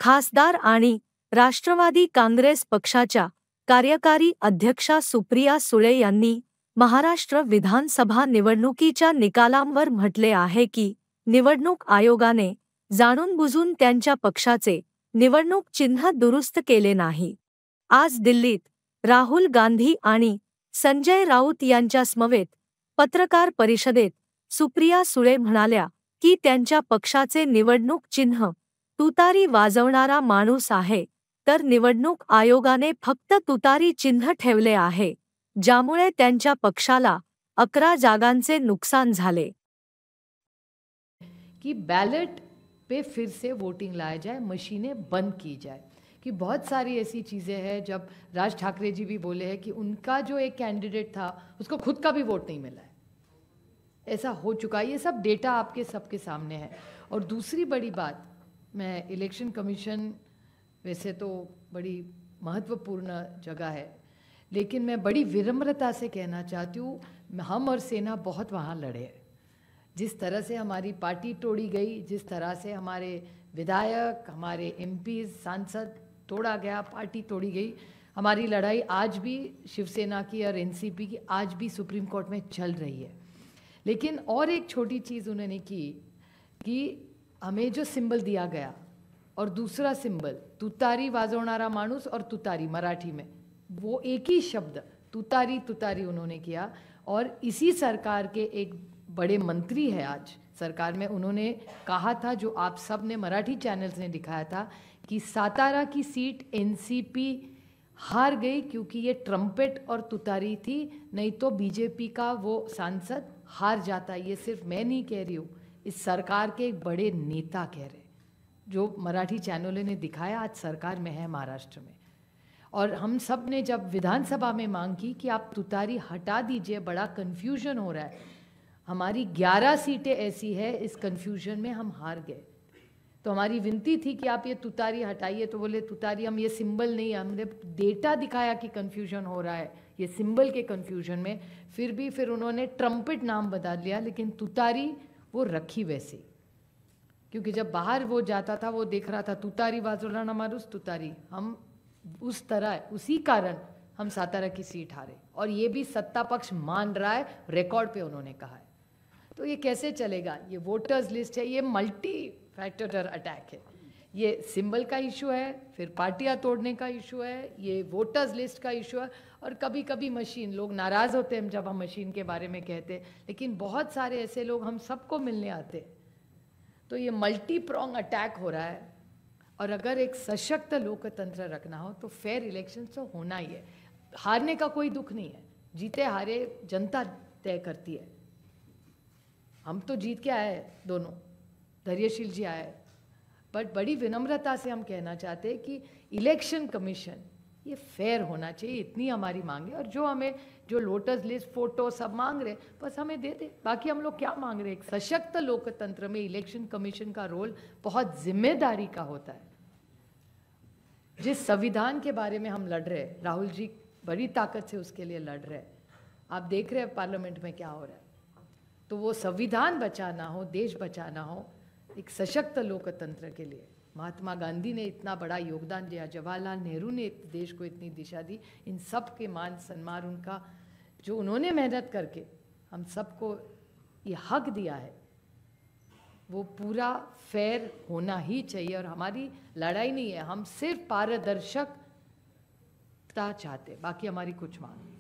खासदार आणि राष्ट्रवादी काँग्रेस पक्षाच्या कार्यकारी अध्यक्षा सुप्रिया सुळे यांनी महाराष्ट्र विधानसभा निवडणुकीच्या निकालांवर म्हटले आहे की निवडणूक आयोगाने जाणूनबुजून त्यांच्या पक्षाचे निवडणूक चिन्ह दुरुस्त केले नाही। आज दिल्लीत राहुल गांधी आणि संजय राऊत यांच्यासमवेत पत्रकार परिषदेत सुप्रिया सुळे म्हणाल्या की त्यांच्या पक्षाचे निवडणूक चिन्ह तुतारी वाजवणारा माणूस आहे, तर निवडणूक आयोगाने फक्त तुतारी चिन्ह ठेवले आहे, ज्यामुळे त्यांच्या पक्षाला 11 जागांचे नुकसान झाले। कि बैलेट पे फिर से वोटिंग लाया जाए, मशीनें बंद की जाए, कि बहुत सारी ऐसी चीज़ें हैं। जब राज ठाकरे जी भी बोले हैं कि उनका जो एक कैंडिडेट था उसको खुद का भी वोट नहीं मिला है, ऐसा हो चुका है। ये सब डेटा आपके सबके सामने है। और दूसरी बड़ी बात, मैं इलेक्शन कमीशन वैसे तो बड़ी महत्वपूर्ण जगह है, लेकिन मैं बड़ी विनम्रता से कहना चाहती हूँ, हम और सेना बहुत वहाँ लड़े हैं। जिस तरह से हमारी पार्टी तोड़ी गई, जिस तरह से हमारे विधायक, हमारे एमपी, सांसद तोड़ा गया, पार्टी तोड़ी गई, हमारी लड़ाई आज भी शिवसेना की और एनसीपी की आज भी सुप्रीम कोर्ट में चल रही है। लेकिन और एक छोटी चीज़ उन्होंने की कि हमें जो सिंबल दिया गया और दूसरा सिंबल तुतारी वाजवणारा माणूस और तुतारी मराठी में वो एक ही शब्द तुतारी तुतारी उन्होंने किया। और इसी सरकार के एक बड़े मंत्री है आज सरकार में, उन्होंने कहा था, जो आप सब ने मराठी चैनल्स ने दिखाया था, कि सातारा की सीट एनसीपी हार गई क्योंकि ये ट्रम्पेट और तुतारी थी, नहीं तो बीजेपी का वो सांसद हार जाता। ये सिर्फ मैं नहीं कह रही हूँ, इस सरकार के एक बड़े नेता कह रहे, जो मराठी चैनलों ने दिखाया आज सरकार में है महाराष्ट्र में। और हम सब ने जब विधानसभा में मांग की कि आप तुतारी हटा दीजिए, बड़ा कन्फ्यूजन हो रहा है, हमारी 11 सीटें ऐसी है, इस कन्फ्यूजन में हम हार गए। तो हमारी विनती थी कि आप ये तुतारी हटाइए, तो बोले तुतारी हम ये सिंबल नहीं, हमने डेटा दिखाया कि कन्फ्यूजन हो रहा है ये सिंबल के कन्फ्यूजन में, फिर उन्होंने ट्रम्पेट नाम बदल लिया, लेकिन तुतारी वो रखी वैसे, क्योंकि जब बाहर वो जाता था वो देख रहा था तुतारी वाजवणारा माणूस तुतारी, हम उस तरह उसी कारण हम सातारा की सीट हारे। और ये भी सत्ता पक्ष मान रहा है, रिकॉर्ड पे उन्होंने कहा है। तो ये कैसे चलेगा? ये वोटर्स लिस्ट है, ये मल्टी फैक्टर अटैक है, ये सिंबल का इशू है, फिर पार्टियां तोड़ने का इशू है, ये वोटर्स लिस्ट का इशू है, और कभी कभी मशीन, लोग नाराज़ होते हैं जब हम मशीन के बारे में कहते हैं, लेकिन बहुत सारे ऐसे लोग हम सबको मिलने आते हैं। तो ये मल्टी प्रोंग अटैक हो रहा है। और अगर एक सशक्त लोकतंत्र रखना हो तो फेयर इलेक्शन तो होना ही है। हारने का कोई दुख नहीं है, जीते हारे जनता तय करती है। हम तो जीत के आए, दोनों धैर्यशील जी आए, बट बड़ी विनम्रता से हम कहना चाहते हैं कि इलेक्शन कमीशन ये फेयर होना चाहिए, इतनी हमारी मांग है। और जो हमें जो लोटस लिस्ट फोटो सब मांग रहे, बस हमें दे दे, बाकी हम लोग क्या मांग रहे हैं। एक सशक्त लोकतंत्र में इलेक्शन कमीशन का रोल बहुत जिम्मेदारी का होता है। जिस संविधान के बारे में हम लड़ रहे हैं, राहुल जी बड़ी ताकत से उसके लिए लड़ रहे हैं, आप देख रहे हैं पार्लियामेंट में क्या हो रहा है। तो वो संविधान बचाना हो, देश बचाना हो, एक सशक्त लोकतंत्र के लिए महात्मा गांधी ने इतना बड़ा योगदान दिया, जवाहरलाल नेहरू ने देश को इतनी दिशा दी, इन सब के मान सम्मान, उनका जो उन्होंने मेहनत करके हम सबको ये हक दिया है, वो पूरा फेयर होना ही चाहिए। और हमारी लड़ाई नहीं है, हम सिर्फ पारदर्शकता चाहते, बाकी हमारी कुछ मांग नहीं।